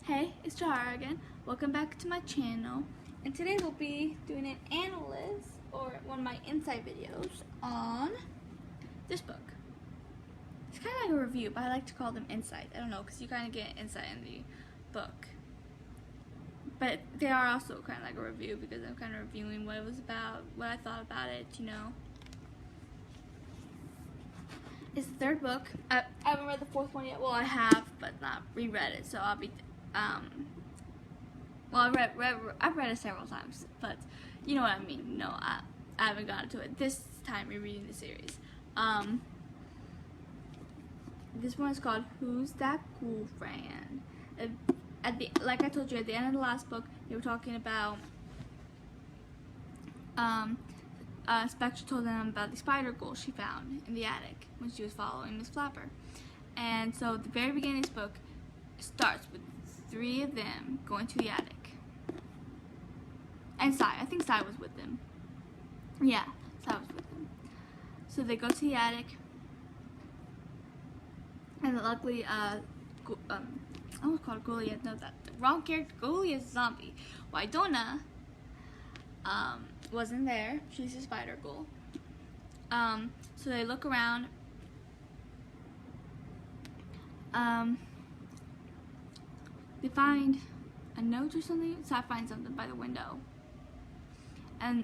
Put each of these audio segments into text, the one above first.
Hey, it's Jahara again. Welcome back to my channel. And today we'll be doing an analysis, or one of my insight videos, on this book. It's kind of like a review, but I like to call them insight. I don't know, because you kind of get insight in the book. But they are also kind of like a review, because I'm kind of reviewing what it was about, what I thought about it, you know. It's the third book. I haven't read the fourth one yet. Well, I have, but not reread it, so I'll be well, I've read it several times, but you know what I mean. No, I haven't gotten to it this time rereading the series. This one is called Who's That Ghoulfriend? Like I told you, at the end of the last book, they were talking about Spectre told them about the spider ghoul she found in the attic when she was following Miss Flapper. And so the very beginning of this book starts with three of them going to the attic. And Sai, I think Sai was with them. Yeah, Sai was with them. So they go to the attic, and luckily, I almost called Goulia. No, that the wrong character. Goulia is a zombie. Wydonna wasn't there. She's a spider ghoul. So they look around. They find a note or something. Sai finds something by the window, and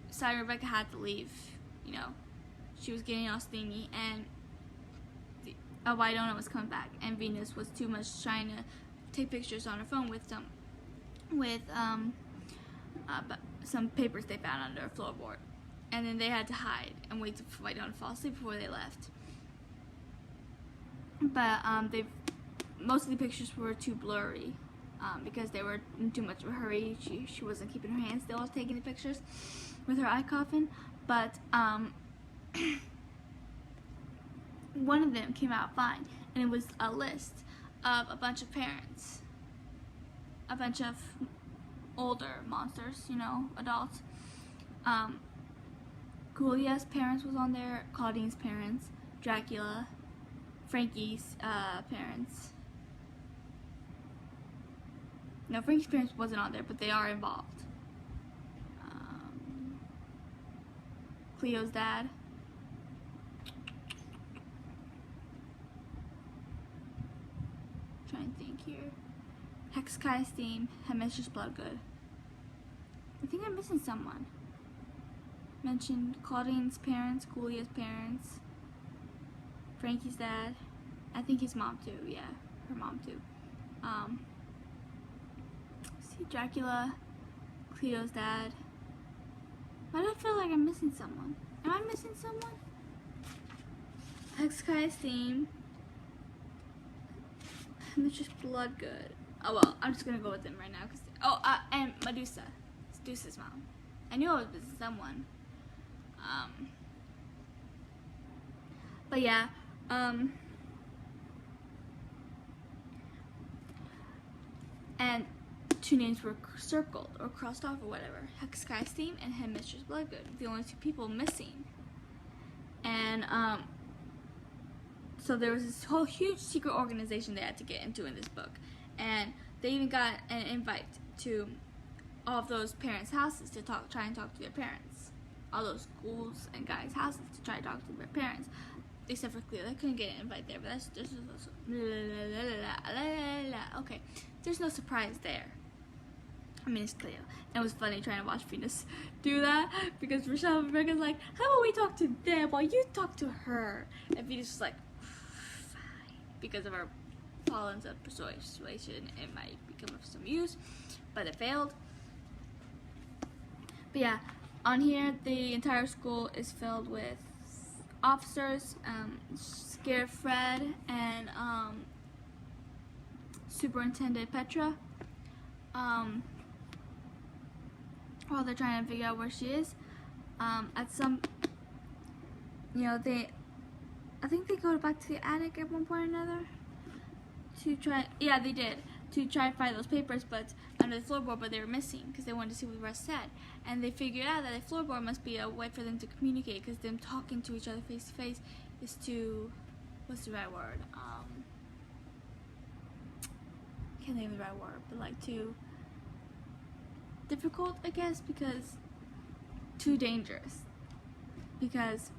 Sai and Rebecca had to leave. You know, she was getting all steamy, and Wydonna was coming back, and Venus was too much trying to take pictures on her phone with some papers they found under a floorboard, and then they had to hide and wait for Wydonna to fall asleep before they left. But most of the pictures were too blurry because they were in too much of a hurry. She wasn't keeping her hands still while taking the pictures with her eye coffin. But one of them came out fine, and it was a list of a bunch of parents, a bunch of older monsters, you know, adults. Goulia's parents was on there, Claudine's parents, Dracula, Frankie's parents. No, Frankie's parents wasn't on there, but they are involved. Cleo's dad. Trying to think here. Hexkai's theme, Headmistress Bloodgood. I think I'm missing someone. Mentioned Claudine's parents, Goulia's parents, Frankie's dad. I think his mom too, yeah. Her mom too. See, Dracula, Cleo's dad. Why do I feel like I'm missing someone? Am I missing someone? Hexkai's theme. Mistress Bloodgood. Oh well, I'm just gonna go with them right now. And Medusa. It's Medusa's mom. I knew I was missing someone. But yeah, and two names were circled or crossed off or whatever. Hexkai's theme and Headmistress Bloodgood. The only two people missing. And so there was this whole huge secret organization they had to get into in this book. And they even got an invite to all of those parents' houses to try and talk to their parents. All those ghouls and guys' houses to try to talk to their parents. Except for Cleo. They couldn't get an invite there, but okay. There's no surprise there. I mean, it's Cleo. And it was funny trying to watch Venus do that, because Rochelle and Rebecca's like, how about we talk to them while you talk to her? And Venus was like, fine. Because of our tolerance of persuasion, it might become of some use, but it failed. But yeah, on here, the entire school is filled with officers, Scared Fred, and Superintendent Petra. While they're trying to figure out where she is, at some, you know, I think they go back to the attic at one point or another to try. Yeah, they did, to try and find those papers, but under the floorboard, but they were missing because they wanted to see what the rest said. And they figured out that the floorboard must be a way for them to communicate, because them talking to each other face to face is too, what's the right word? can't think of the right word, but like too difficult, I guess, because too dangerous, because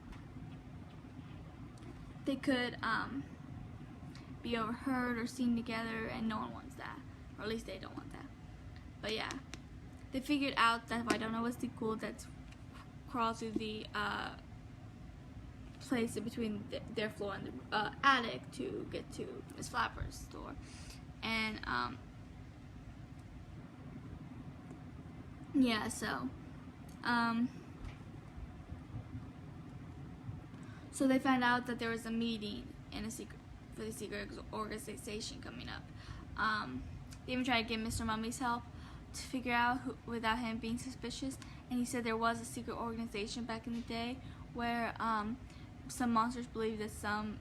they could be overheard or seen together, and no one wants that, or at least they don't want that. But yeah, they figured out that Wydonna was the ghoul that crawled through the place in between their floor and the attic to get to Miss Flapper's store. And yeah, so so they found out that there was a meeting in a secret for the secret organization coming up. They even tried to get Mr. Mummy's help to figure out who, without him being suspicious, and he said there was a secret organization back in the day where some monsters believe that some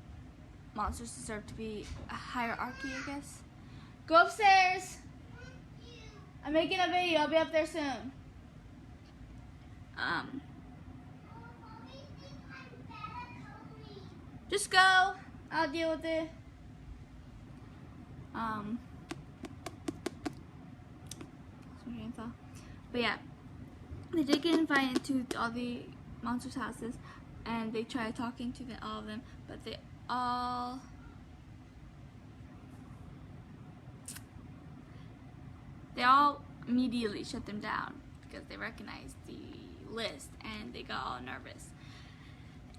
monsters deserve to be a hierarchy, I guess. Go upstairs! I'm making a video, I'll be up there soon. Just go, I'll deal with it. But yeah, they did get invited to all the monsters' houses, and they tried talking to all of them, but they all immediately shut them down because they recognized the list and they got all nervous.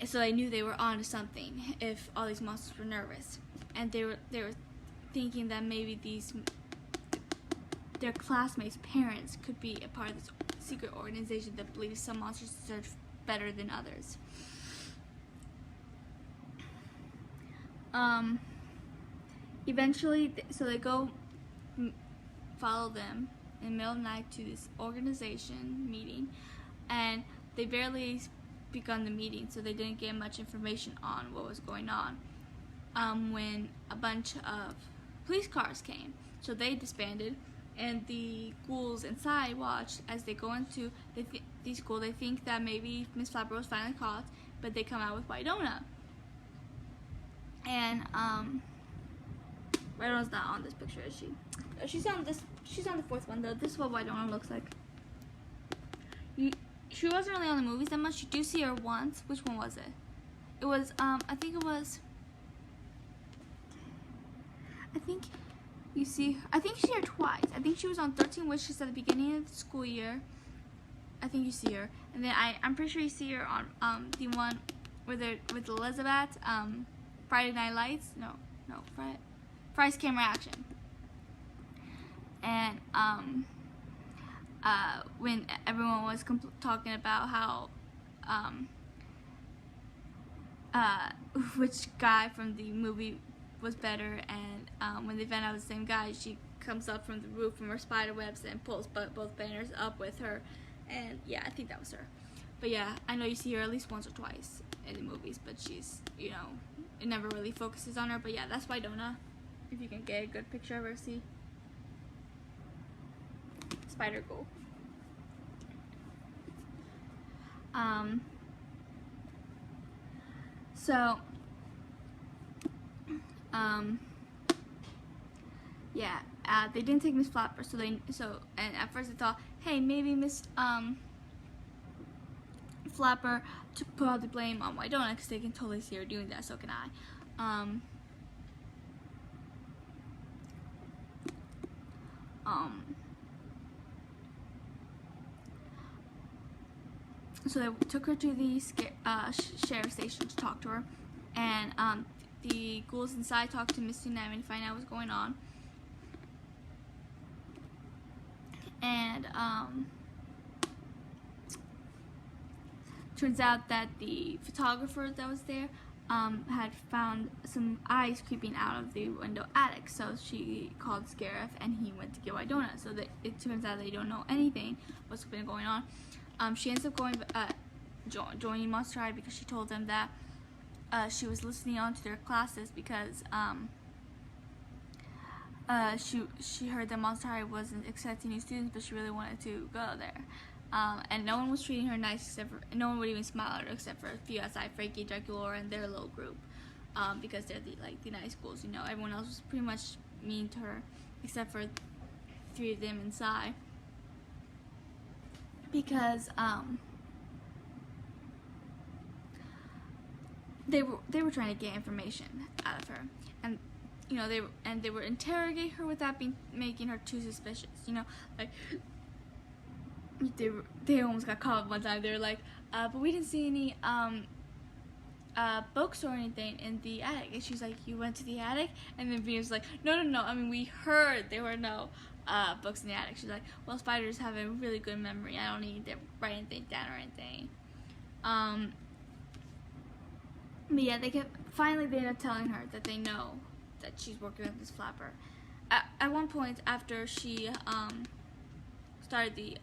And so they knew they were on to something if all these monsters were nervous, and they were thinking that maybe their classmates' parents could be a part of this secret organization that believes some monsters deserve better than others. Eventually, so they go follow them in the middle of the night to this organization meeting, and they barely begun the meeting, so they didn't get much information on what was going on. When a bunch of police cars came, so they disbanded, and the ghouls inside watched as they go into these ghouls. They think that maybe Miss Flapper was finally caught, but they come out with Wydonna. And Wydonna's not on this picture, is she? She's on this. She's on the fourth one though. This is what Wydonna looks like. She wasn't really on the movies that much. You do see her once. Which one was it? It was I think you see her twice. I think she was on 13 Wishes at the beginning of the school year. I think you see her, and then I'm pretty sure you see her on the one with Elizabeth, Friday Night Lights. Friday's Camera Action. And when everyone was talking about how which guy from the movie was better, and when they found out the same guy, she comes up from the roof from her spider webs and pulls both banners up with her, and yeah, I think that was her. But yeah, I know you see her at least once or twice in the movies, but she's, you know, it never really focuses on her. But yeah, that's Wydonna. If you can get a good picture of her, see? Spider Ghoul. Yeah, they didn't take Miss Flapper, and at first they thought, hey, maybe Miss Flapper to put all the blame on Wydonna, because they can totally see her doing that. So can I. So they took her to the sheriff's station to talk to her, and the ghouls inside talked to Miss Tsunami to find out what's going on. And turns out that the photographer that was there had found some eyes creeping out of the window attic, so she called Scarif and he went to get Wydonna. So that it turns out they don't know anything what's been going on. She ends up joining Monster High because she told them that she was listening on to their classes because she heard that Monster High wasn't accepting new students, but she really wanted to go there. And no one was treating her nice except for, no one would even smile at her except for a few outside, Frankie, Dracula, and their little group, because they're the nice schools, you know. Everyone else was pretty much mean to her except for 3 of them inside, because they were trying to get information out of her, and you know they were interrogating her without making her too suspicious. You know, like they almost got caught one time. They were like, but we didn't see any books or anything in the attic. And she's like, you went to the attic? And then Venus was like, no, I mean, we heard there were no books in the attic. She's like, well, spiders have a really good memory. I don't need to write anything down or anything. But yeah, finally they ended up telling her that they know that she's working with this flapper. At one point, after she started the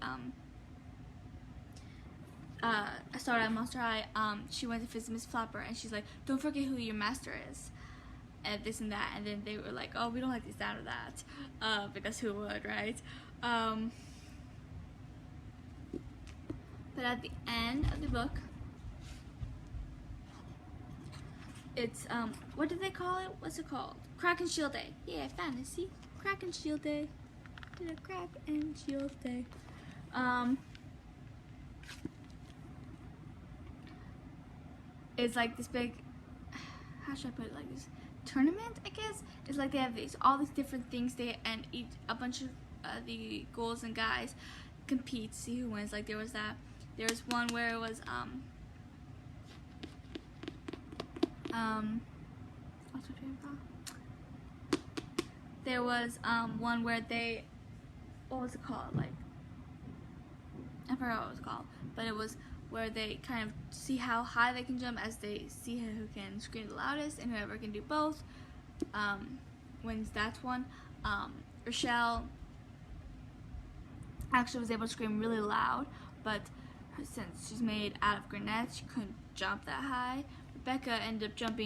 started at Monster High, she went to visit Miss Flapper, and she's like, don't forget who your master is, and this and that. And then they were like, oh, we don't like the sound of that, because who would, right? But at the end of the book, it's what did they call it? What's it called? Crack and Shield Day. Yeah, fantasy. Crack and Shield Day. Did a Crack and Shield Day. It's like this big, how should I put it, like this tournament, I guess. It's like they have all these different things, and a bunch of the ghouls and guys compete to see who wins. Like there was one where it was what's my favorite called? There was one where what was it called? Like, I forgot what it was called, but it was where they kind of see how high they can jump as they see who can scream the loudest, and whoever can do both wins that one. Rochelle actually was able to scream really loud, but since she's made out of grenades, she couldn't jump that high. Rebecca ended up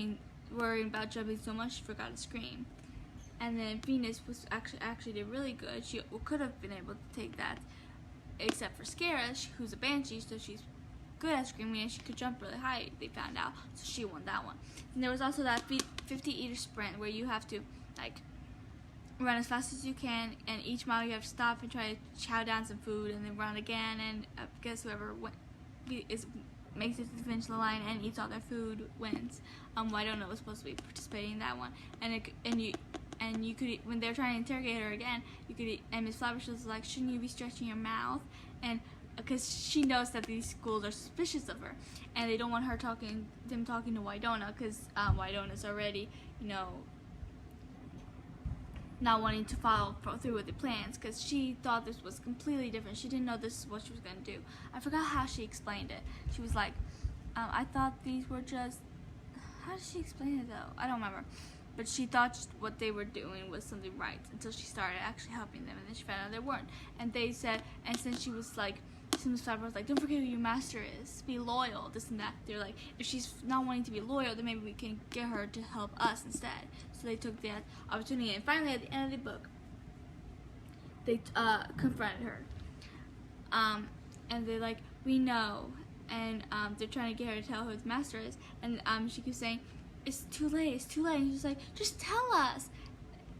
worrying about jumping so much she forgot to scream. And then Venus was actually did really good. She could have been able to take that, except for Scara, who's a banshee, so she's good at screaming and she could jump really high, they found out, so she won that one. And there was also that 50-meter sprint where you have to like run as fast as you can, and each mile you have to stop and try to chow down some food, and then run again, and I guess whoever makes it to the finish line and eats all their food wins. Wydonna was supposed to be participating in that one, and you could, when they're trying to interrogate her again, and Miss Flapper was like, shouldn't you be stretching your mouth? And because she knows that these schools are suspicious of her, and they don't want them talking to Wydonna, because Wydonna's already, you know, not wanting to follow through with the plans, because she thought this was completely different. She didn't know this is what she was going to do. I forgot how she explained it. She was like, I thought these were just, how did she explain it though? I don't remember. But she thought what they were doing was something right, until she started actually helping them, and then she found out they weren't. And they said, and since she was like, Miss Flapper was like, don't forget who your master is, be loyal, this and that. They're like, if she's not wanting to be loyal, then maybe we can get her to help us instead. So they took that opportunity, and finally at the end of the book, they confronted her. And they're like, we know, and they're trying to get her to tell who the master is, and she keeps saying, it's too late, and she's like, just tell us.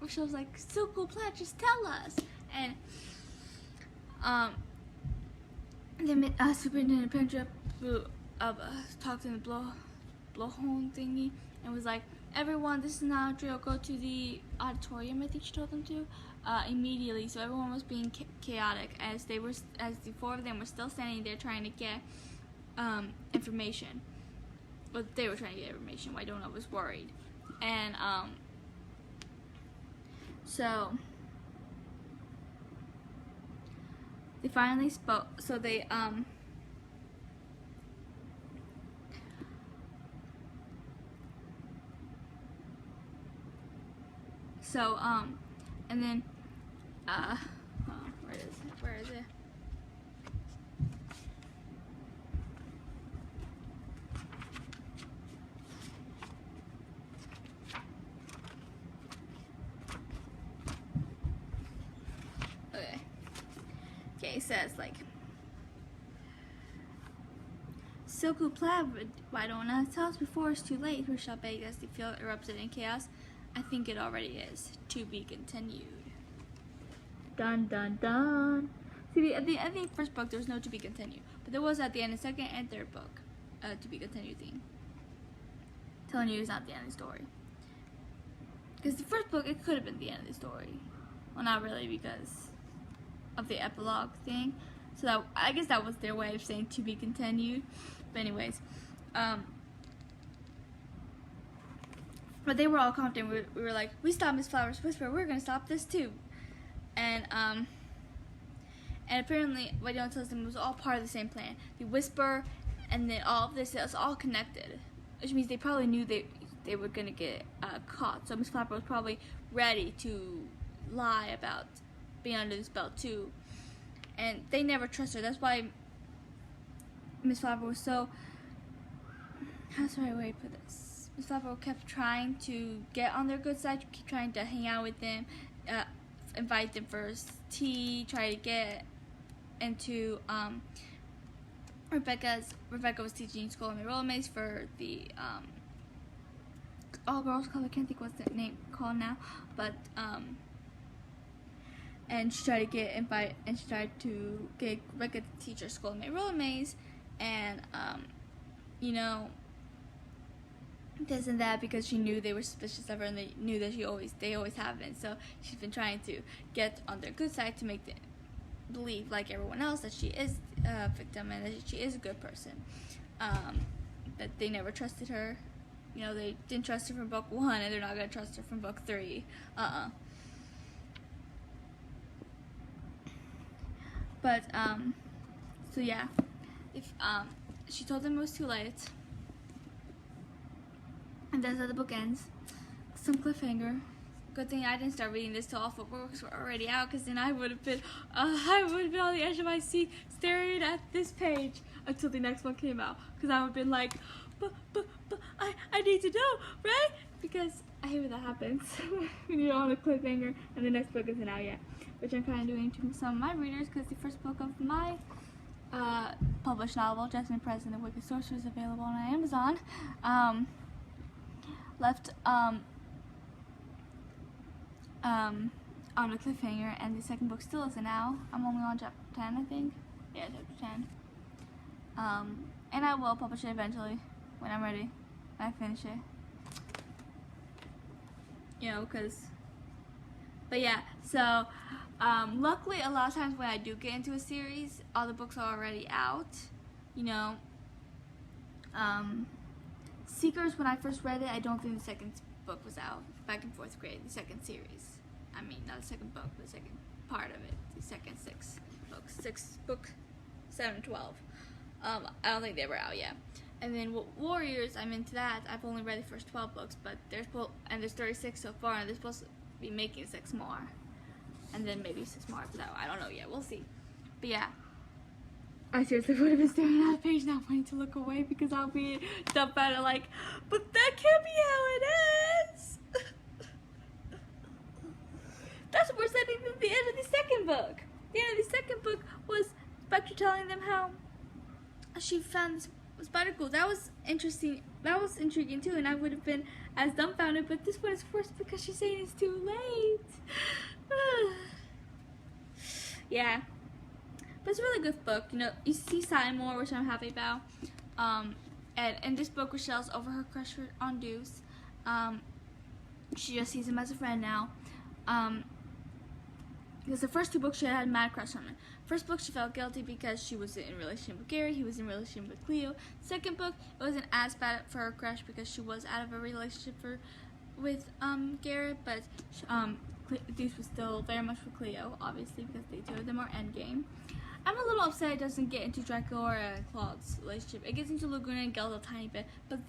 Rochelle was like, so cool plan, just tell us. And then Superintendent Pendra talked in the blowhorn thingy and was like, everyone, this is now a drill, go to the auditorium, I think she told them to, immediately. So everyone was being chaotic as the 4 of them were still standing there trying to get information. But they were trying to get information. Wydonna was worried. And so they finally spoke. So they and then where is it? Okay, it says like, Silku Plab, Wydonna, tell us before it's too late. Rochelle begged as the field erupted in chaos. I think it already is. To be continued. Dun dun dun. See, at the end of the first book, there was no to be continued, but there was at the end of the second and third book, to be continued thing. Telling you it's not the end of the story. Because the first book, it could have been the end of the story. Well, not really, because of the epilogue thing. So that, I guess that was their way of saying to be continued. But anyways, but they were all confident. We were like, we stopped Miss Flower's Whisper. We're gonna stop this too. And apparently, what Young tells them was all part of the same plan. The Whisper, and then all of this, it was all connected, which means they probably knew they were gonna get caught. So Miss Flapper was probably ready to lie about being under the spell too. And they never trust her. That's why Miss Flapper was so. How's the right way to put this? Miss Flapper kept trying to get on their good side, keep trying to hang out with them, invite them for tea, try to get into Rebecca was teaching school in Roller Maze for the all girls club. I can't think what's the name called now, but and she tried to get Rebecca to teach her school in Roller Maze, and you know, this and that, because she knew they were suspicious of her, and they knew that they always have been. So she's been trying to get on their good side to make them believe, like everyone else, that she is a victim and that she is a good person. That they never trusted her. You know, they didn't trust her from book 1, and they're not gonna trust her from book 3. But so yeah, if she told them it was too late. And that's how the book ends. Some cliffhanger. Good thing I didn't start reading this till all 4 books were already out, because then I would have been on the edge of my seat staring at this page until the next one came out. Because I would have been like, but I need to know, right? Because I hate when that happens. When you're on a cliffhanger and the next book isn't out yet. Which I'm kind of doing to some of my readers, because the first book of my published novel, Jasmine Press and the Wicked Sorcerer, is available on Amazon. Left on a cliffhanger, and the second book still isn't out. I'm only on chapter 10, I think. Yeah, chapter 10. And I will publish it eventually when I'm ready. When I finish it. You know, but yeah, so luckily a lot of times when I do get into a series, all the books are already out. You know, Seekers, when I first read it, I don't think the second book was out. Back in 4th grade, the second series. I mean, not the second book, but the second part of it. The second 6 books. Book 7 and 12. I don't think they were out yet. And then Warriors, I'm into that. I've only read the first 12 books, but there's 36 so far, and they're supposed to be making 6 more. And then maybe 6 more after that. I don't know yet. We'll see. But yeah. I seriously would have been staring at the page, not wanting to look away, because I'll be dumbfounded like, but that can't be how it is. That's worse than the end of the second book. The end of the second book was Spectre telling them how she found this spider ghoul. That was interesting. That was intriguing too, and I would have been as dumbfounded. But this one is worse because she's saying it's too late. Yeah. But it's a really good book. You know, you see Simon, which I'm happy about. And in this book, Rochelle's over her crush on Deuce. She just sees him as a friend now. Because the first 2 books she had a mad crush on him. First book she felt guilty because she was in a relationship with Gary. He was in a relationship with Cleo. Second book, it wasn't as bad for her crush because she was out of a relationship with Garrett, but Deuce was still very much for Cleo, obviously, because the 2 of them are endgame. I'm a little upset it doesn't get into Dracula and Claude's relationship. It gets into Laguna and Gelda a tiny bit, but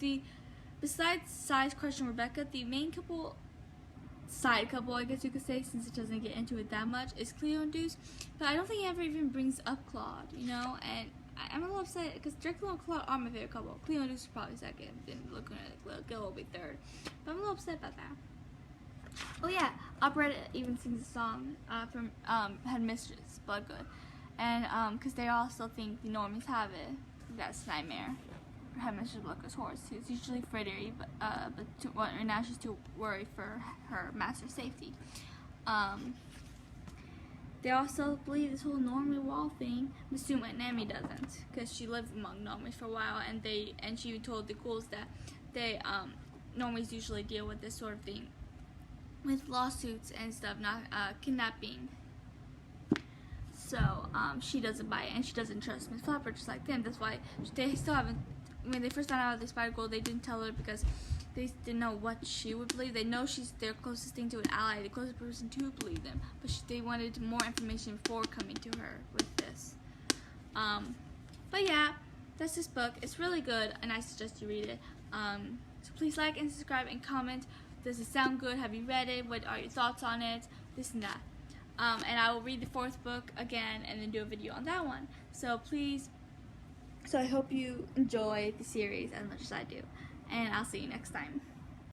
besides Sai's crush on Rebecca, the main side couple, I guess you could say, since it doesn't get into it that much, is Cleo and Deuce. But I don't think he ever even brings up Claude, you know, and I'm a little upset because Dracula and Claude are my favorite couple. Cleo and Deuce is probably second, then Laguna and Gil will be third. But I'm a little upset about that. Oh yeah, Operetta even sings a song from Headmistress, Bloodgood. And because they all still think the normies have it. That's Nightmare. Headmistress Bloodgood's horse, who's usually Freddy, but now she's too worried for her master's safety. they also believe this whole normie wall thing. I'm assuming Nami doesn't, because she lived among normies for a while, and she told the ghouls that they normies usually deal with this sort of thing, with lawsuits and stuff, not kidnapping. So she doesn't buy it, and she doesn't trust Miss Flopper just like them. That's why they still haven't. When they first found out about the spider ghoul, they didn't tell her because they didn't know what she would believe. They know she's their closest thing to an ally, the closest person to believe them, but they wanted more information before coming to her with this. But yeah, that's this book. It's really good, and I suggest you read it. So please like and subscribe and comment. Does it sound good? Have you read it? What are your thoughts on it? This and that. And I will read the 4th book again and then do a video on that one. So please, I hope you enjoy the series as much as I do. And I'll see you next time.